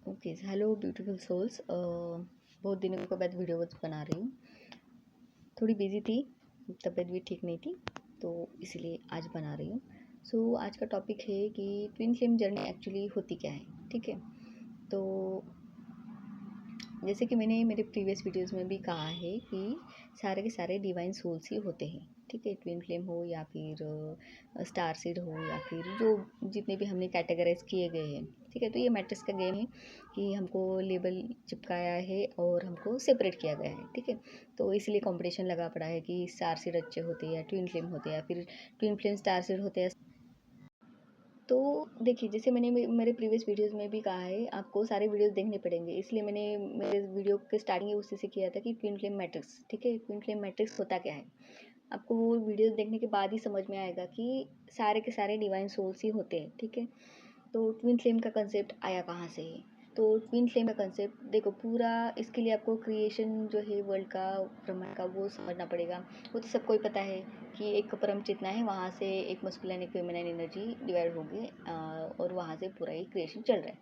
Okay, hello beautiful souls. बहुत दिनों के बाद वीडियो बना रही हूँ। थोड़ी बिजी थी, तबीयत भी ठीक नहीं थी, तो इसीलिए आज बना रही हूँ। सो आज का टॉपिक है कि ट्विन फ्लेम जर्नी एक्चुअली होती क्या है। ठीक है, तो जैसे कि मैंने मेरे प्रीवियस वीडियोस में भी कहा है कि सारे के सारे डिवाइन सोल्स ही होते हैं। ठीक है, ट्विन फ्लेम हो या फिर स्टार सीड हो या फिर जो जितने भी हमने कैटेगराइज किए गए हैं। ठीक है, तो ये मैट्रिक्स का गेम है कि हमको लेबल चिपकाया है और हमको सेपरेट किया गया है। ठीक है, तो इसलिए कंपटीशन लगा पड़ा है कि स्टार सीड अच्छे होते हैं या ट्विन फ्लेम होते हैं या फिर ट्विन फ्लेम स्टार सीड होते हैं। तो देखिए, जैसे मैंने मेरे प्रीवियस वीडियोस में भी कहा है, आपको सारे वीडियोस देखने पड़ेंगे। इसलिए मैंने मेरे वीडियो के स्टार्टिंग उसी से किया था कि ट्विन फ्लेम मैट्रिक्स। ठीक है, ट्विन फ्लेम मैट्रिक्स होता क्या है, आपको वो वीडियोस देखने के बाद ही समझ में आएगा कि सारे के सारे डिवाइन सोल्स ही होते हैं। ठीक है, तो ट्विन फ्लेम का कंसेप्ट आया कहाँ से है। तो ट्विन फ्लेम का कंसेप्ट देखो, पूरा इसके लिए आपको क्रिएशन जो है वर्ल्ड का, ब्रह्मांड का, वो समझना पड़ेगा। वो तो सबको ही पता है कि एक परम चेतना है, वहाँ से एक मस्कुलाइन एक फेमिनाइन एनर्जी डिवाइड होगी और वहाँ से पूरा ही क्रिएशन चल रहा है।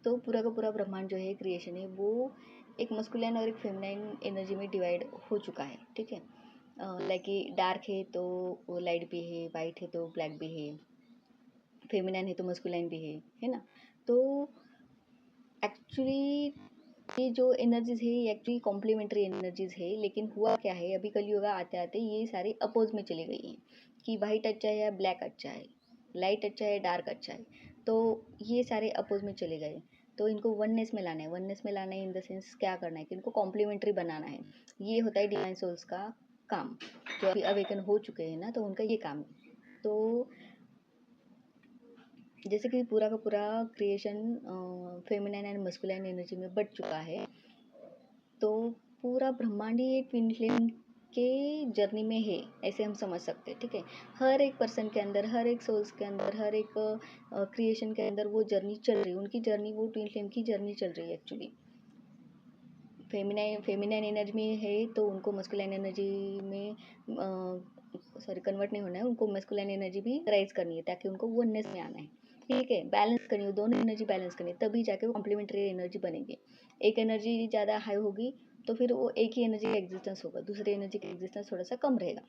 तो पूरा का पूरा ब्रह्मांड जो है, क्रिएशन है, वो एक मस्कुलाइन और एक फेमिनाइन एनर्जी में डिवाइड हो चुका है। ठीक है, लाइक कि डार्क है तो वो लाइट भी है, वाइट है तो ब्लैक भी है, फेमिनाइन है तो मस्कुलाइन भी है ना। तो एक्चुअली ये जो एनर्जीज है ये एक्चुअली कॉम्प्लीमेंट्री एनर्जीज है। लेकिन हुआ क्या है, अभी कलयुग आते आते ये सारे अपोज में चली गई हैं कि वाइट अच्छा है या ब्लैक अच्छा है, लाइट अच्छा है डार्क अच्छा है। तो ये सारे अपोज में चले गए। तो इनको वननेस में लाना है। वननेस में लाना है इन द सेंस क्या करना है कि इनको कॉम्प्लीमेंट्री बनाना है। ये होता है डिवाइन सोल्स का काम। जो अभी अवेकन हो चुके हैं ना, तो उनका ये काम है। तो जैसे कि पूरा का पूरा creation feminine and masculine energy में बट चुका है, तो पूरा ब्रह्मांड ही एक ट्विन फ्लेम के जर्नी में है, ऐसे हम समझ सकते हैं। ठीक है, हर एक पर्सन के अंदर, हर एक सोल्स के अंदर, हर एक क्रिएशन के अंदर वो जर्नी चल रही है। उनकी जर्नी, वो ट्विन फ्लेम की जर्नी चल रही है। एक्चुअली फेमिनाइन एनर्जी में है तो उनको मस्कुलाइन एनर्जी में कन्वर्ट नहीं होना है, उनको मस्कुलाइन एनर्जी भी राइज करनी है ताकि उनको वननेस में आना है। ठीक है, बैलेंस करनी है, दोनों एनर्जी बैलेंस करनी है, तभी जाके वो कॉम्प्लीमेंट्री एनर्जी बनेंगे। एक एनर्जी ज़्यादा हाई होगी तो फिर वो एक ही एनर्जी का एग्जिस्टेंस होगा, दूसरी एनर्जी का एग्जिस्टेंस थोड़ा सा कम रहेगा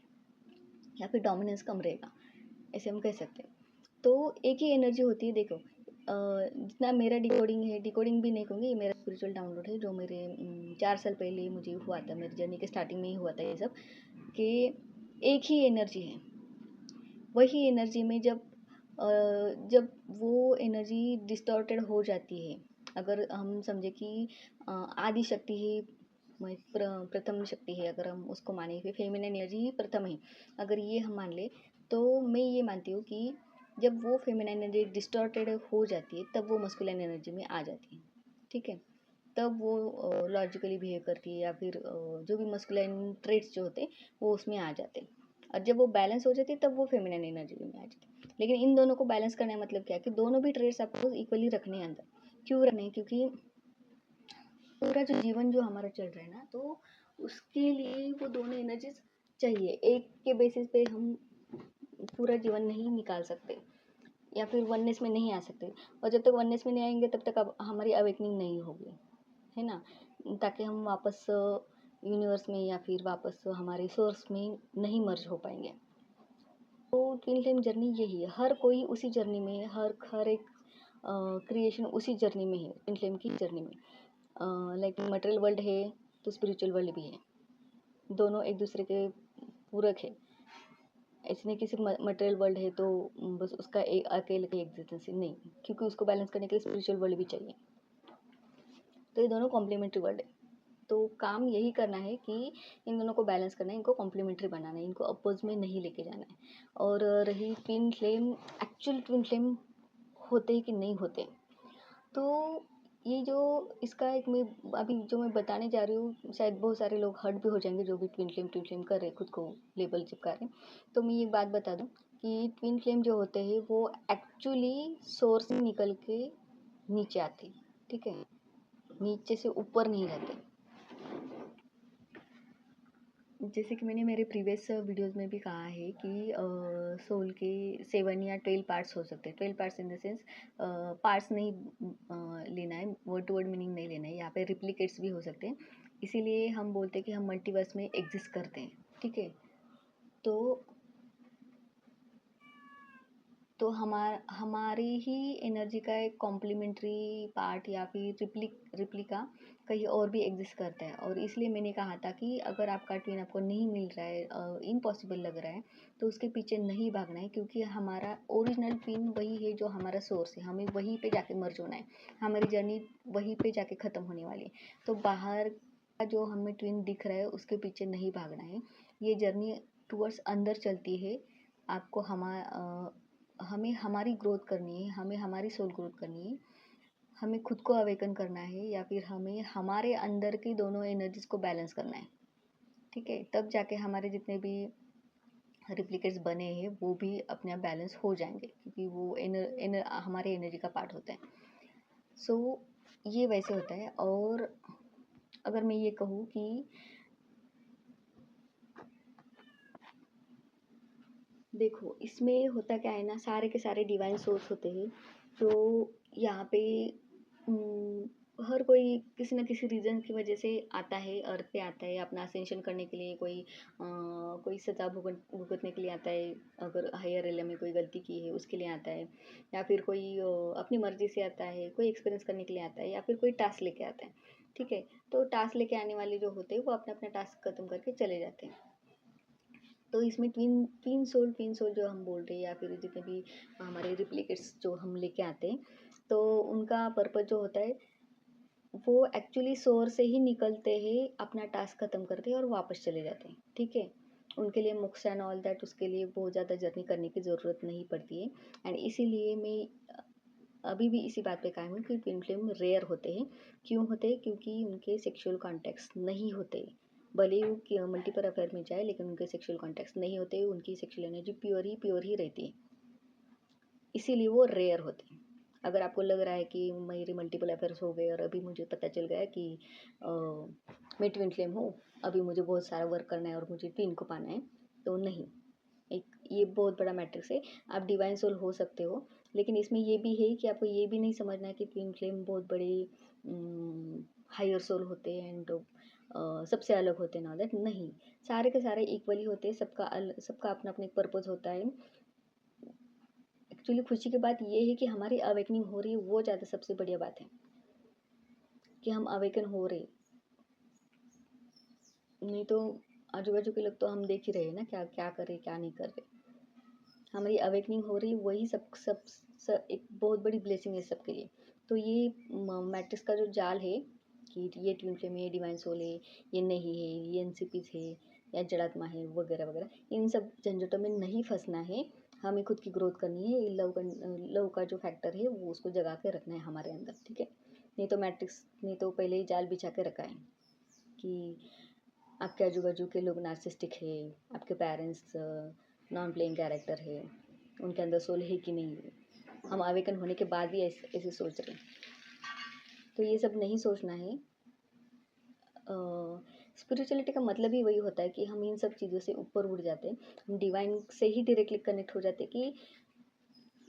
या फिर डोमिनेंस कम रहेगा, ऐसे हम कह सकते हैं। तो एक ही एनर्जी होती है। देखो, जितना मेरा डिकोडिंग है, डिकोडिंग भी नहीं कहूँगी, ये मेरा स्पिरिचुअल डाउनलोड है जो मेरे 4 साल पहले मुझे हुआ था, मेरी जर्नी के स्टार्टिंग में ही हुआ था ये सब, कि एक ही एनर्जी है। वही एनर्जी में जब वो एनर्जी डिस्टॉर्टेड हो जाती है, अगर हम समझे कि आदि शक्ति ही प्रथम शक्ति है, अगर हम उसको माने, फिर फेमिनिन एनर्जी ही प्रथम है, अगर ये हम मान ले, तो मैं ये मानती हूँ कि जब वो फेमिनिन एनर्जी डिस्टॉर्टेड हो जाती है तब वो मस्कुलिन एनर्जी में आ जाती है। ठीक है, तब वो लॉजिकली बिहेव करती है या फिर जो भी मस्कुलिन ट्रेट्स जो होते हैं वो उसमें आ जाते हैं। और जब वो बैलेंस हो जाती है तब वो फेमिनिन एनर्जी में आ जाती है। लेकिन इन दोनों को बैलेंस करने का मतलब क्या है कि दोनों भी ट्रेट्स आपको इक्वली रखने हैं अंदर। क्यों रखने हैं? क्योंकि पूरा जो जीवन जो हमारा चल रहा है ना, तो उसके लिए वो दोनों एनर्जीज चाहिए। एक के बेसिस पे हम पूरा जीवन नहीं निकाल सकते या फिर वननेस में नहीं आ सकते। और जब तक वननेस में नहीं आएंगे तब तक अब हमारी अवेकनिंग नहीं होगी, है ना, ताकि हम वापस यूनिवर्स में या फिर वापस हमारे सोर्स में नहीं मर्ज हो पाएंगे। तो ट्विन फ्लेम जर्नी यही है, हर कोई उसी जर्नी में है, हर एक क्रिएशन उसी जर्नी में है, ट्विन फ्लेम की जर्नी में। लाइक मटेरियल वर्ल्ड है तो स्पिरिचुअल वर्ल्ड भी है, दोनों एक दूसरे के पूरक है। ऐसे नहीं कि सिर्फ मटेरियल वर्ल्ड है तो बस उसका एक अकेले का एग्जिस्टेंस नहीं, क्योंकि उसको बैलेंस करने के लिए स्पिरिचुअल वर्ल्ड भी चाहिए। तो ये दोनों कॉम्प्लीमेंट्री वर्ल्ड है। तो काम यही करना है कि इन दोनों को बैलेंस करना है, इनको कॉम्प्लीमेंट्री बनाना है, इनको अपोज में नहीं लेके जाना है। और रही twin flame, actual twin flame होते कि नहीं होते, तो ये जो इसका एक मैं अभी जो मैं बताने जा रही हूँ, शायद बहुत सारे लोग हर्ट भी हो जाएंगे जो भी ट्विन फ्लेम कर रहे, खुद को लेबल चिपका रहे। तो मैं ये बात बता दूँ कि ट्विन फ्लेम जो होते हैं वो एक्चुअली सोर्स से निकल के नीचे आते। ठीक है, नीचे से ऊपर नहीं रहते। जैसे कि मैंने मेरे प्रीवियस वीडियोस में भी कहा है कि सोल के 7 या 12 पार्ट्स हो सकते हैं। 12 parts in the sense parts नहीं लेना है, वर्ड टू वर्ड मीनिंग नहीं लेना है। यहाँ पे रिप्लिकेट्स भी हो सकते हैं, इसीलिए हम बोलते हैं कि हम मल्टीवर्स में एग्जिस्ट करते हैं। ठीक है, तो हमारी ही एनर्जी का एक कॉम्प्लीमेंट्री पार्ट या फिर रिप्लिका कहीं और भी एग्जिस्ट करता है। और इसलिए मैंने कहा था कि अगर आपका ट्विन आपको नहीं मिल रहा है, इम्पॉसिबल लग रहा है, तो उसके पीछे नहीं भागना है, क्योंकि हमारा ओरिजिनल ट्विन वही है जो हमारा सोर्स है। हमें वहीं पे जाके मर्ज होना है, हमारी जर्नी वहीं पे जाके ख़त्म होने वाली है। तो बाहर का जो हमें ट्विन दिख रहा है उसके पीछे नहीं भागना है। ये जर्नी टूवर्ड्स अंदर चलती है। आपको हमें हमारी ग्रोथ करनी है, हमें हमारी सोल ग्रोथ करनी है, हमें खुद को अवेकन करना है, या फिर हमें हमारे अंदर की दोनों एनर्जीज को बैलेंस करना है। ठीक है, तब जाके हमारे जितने भी रिप्लिकेट्स बने हैं वो भी अपने आप बैलेंस हो जाएंगे, क्योंकि वो हमारे एनर्जी का पार्ट होता है। सो ये वैसे होता है। और अगर मैं ये कहूँ कि देखो, इसमें होता क्या है ना, सारे के सारे डिवाइन सोर्स होते हैं। तो यहाँ पे हर कोई किसी ना किसी रीज़न की वजह से आता है, अर्थ पे आता है अपना असेंशन करने के लिए। कोई सज़ा भुगतने के लिए आता है, अगर हायर रियलम में कोई गलती की है उसके लिए आता है, या फिर कोई अपनी मर्जी से आता है, कोई एक्सपीरियंस करने के लिए आता है, या फिर कोई टास्क लेके आता है। ठीक है, तो टास्क लेके आने वाले जो होते हैं वो अपना अपना टास्क खत्म करके चले जाते हैं। तो इसमें ट्विन सोल जो हम बोल रहे हैं, या फिर जितने भी हमारे रिप्लिकेट्स जो हम लेके आते हैं, तो उनका पर्पज जो होता है वो एक्चुअली सोर से ही निकलते हैं, अपना टास्क खत्म करते हैं और वापस चले जाते हैं। ठीक है, उनके लिए मोक्ष एंड ऑल दैट, उसके लिए बहुत ज़्यादा जर्नी करने की ज़रूरत नहीं पड़ती है। एंड इसीलिए मैं अभी भी इसी बात पे कायम हूँ कि ट्विन फ्लेम रेयर होते हैं। क्यों होते हैं? क्योंकि उनके सेक्सुअल कॉन्टेक्ट्स नहीं होते। भले ही वो मल्टीपल अफेयर में जाए, लेकिन उनके सेक्सुअल कॉन्टेक्ट्स नहीं होते। उनकी सेक्सुअल एनर्जी प्योर ही रहती है, इसीलिए वो रेयर होते हैं। अगर आपको लग रहा है कि मेरे मल्टीपल अफेयर्स हो गए और अभी मुझे पता चल गया कि अ, मैं ट्विन फ्लेम हूँ, अभी मुझे बहुत सारा वर्क करना है और मुझे ट्विन को पाना है, तो नहीं। एक ये बहुत बड़ा मैट्रिक्स है। आप डिवाइन सोल हो सकते हो, लेकिन इसमें ये भी है कि आपको ये भी नहीं समझना है कि ट्विन फ्लेम बहुत बड़े हायर सोल होते हैं एंड सबसे अलग होते हैं, ना दैट नहीं। सारे के सारे इक्वली होते हैं, सबका अपना अपना एक पर्पज होता है। एक्चुअली खुशी की बात ये है कि हमारी अवेकनिंग हो रही है, वो ज़्यादा सबसे बढ़िया बात है कि हम अवेकन हो रहे। नहीं तो आजू बाजू के लोग तो हम देख ही रहे हैं ना, क्या क्या कर रहे क्या नहीं कर रहे। हमारी अवेकनिंग हो रही, वही सब एक बहुत बड़ी ब्लेसिंग है सबके लिए। तो ये मैट्रिक्स का जो जाल है कि ये ट्विन फ्लेम है, ये डिवाइन सोल है, ये नहीं है, ये एनसीपीज है या जड़ात्मा है वगैरह वगैरह, इन सब झंझटों में नहीं फंसना है। हमें खुद की ग्रोथ करनी है। लव का जो फैक्टर है वो उसको जगा के रखना है हमारे अंदर। ठीक है, नहीं तो मैट्रिक्स ने तो पहले ही जाल बिछा के रखा है कि आपके आजू बाजू के लोग नार्सिस्टिक है, आपके पेरेंट्स नॉन प्लेइंग कैरेक्टर है, उनके अंदर सोल है कि नहीं है। हम अवेकन होने के बाद भी ऐसे सोच रहे हैं, तो ये सब नहीं सोचना है। स्पिरिचुअलिटी का मतलब ही वही होता है कि हम इन सब चीज़ों से ऊपर उड़ जाते हैं, हम डिवाइन से ही डायरेक्टली कनेक्ट हो जाते हैं कि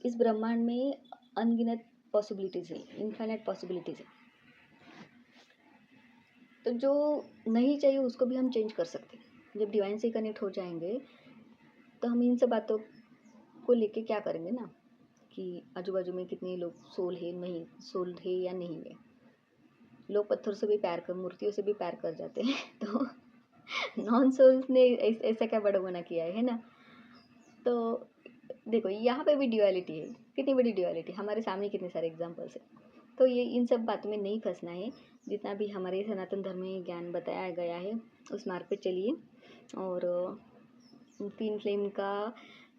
इस ब्रह्मांड में अनगिनत पॉसिबिलिटीज़ है, इनफाइनाइट पॉसिबिलिटीज़ है। तो जो नहीं चाहिए उसको भी हम चेंज कर सकते हैं। जब डिवाइन से कनेक्ट हो जाएंगे तो हम इन सब बातों को लेके क्या करेंगे ना, कि आजू बाजू में कितने लोग सोल है, नहीं सोल है या नहीं है। लोग पत्थर से भी प्यार कर, मूर्तियों से भी प्यार कर जाते हैं तो नॉन सोल्स ने ऐसा क्या बड़ा गुनाह किया है ना। तो देखो, यहाँ पे भी ड्युअलिटी है, कितनी बड़ी ड्युअलिटी हमारे सामने, कितने सारे एग्जांपल्स है। तो ये इन सब बातों में नहीं फंसना है। जितना भी हमारे सनातन धर्म में ज्ञान बताया गया है उस मार्ग पे चलिए। और ट्विन फ्लेम का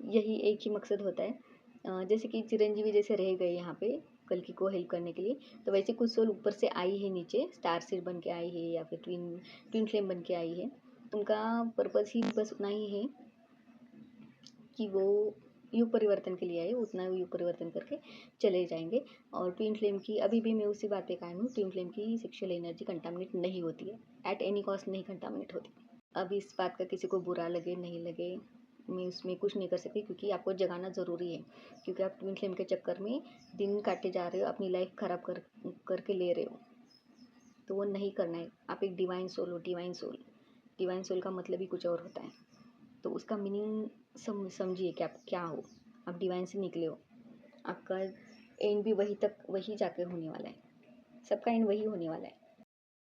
यही एक ही मकसद होता है। जैसे कि चिरंजीवी जैसे रह गए यहाँ पे कल्कि को हेल्प करने के लिए, तो वैसे कुछ सोल ऊपर से आई है, नीचे स्टार सीड बन के आई है, या फिर ट्विन फ्लेम बन के आई है। उनका पर्पज़ ही बस उतना ही है कि वो युग परिवर्तन के लिए आए, उतना युग परिवर्तन करके चले जाएंगे। और ट्विन फ्लेम की अभी भी मैं उसी बात पे कायम हूँ, ट्विन फ्लेम की सेक्सुअल एनर्जी कंटामिनेट नहीं होती है, एट एनी कॉस्ट नहीं कंटामिनेट होती। अब इस बात का किसी को बुरा लगे नहीं लगे, मैं उसमें कुछ नहीं कर सकती, क्योंकि आपको जगाना ज़रूरी है। क्योंकि आप ट्विन फ्लेम के चक्कर में दिन काटे जा रहे हो, अपनी लाइफ ख़राब करके ले रहे हो। तो वो नहीं करना है। आप एक डिवाइन सोल हो, डिवाइन सोल। डिवाइन सोल का मतलब ही कुछ और होता है। तो उसका मीनिंग समझिए कि आप क्या हो। आप डिवाइन से निकले हो। आपका एंड भी वही जाके होने वाला है। सबका एंड वही होने वाला है।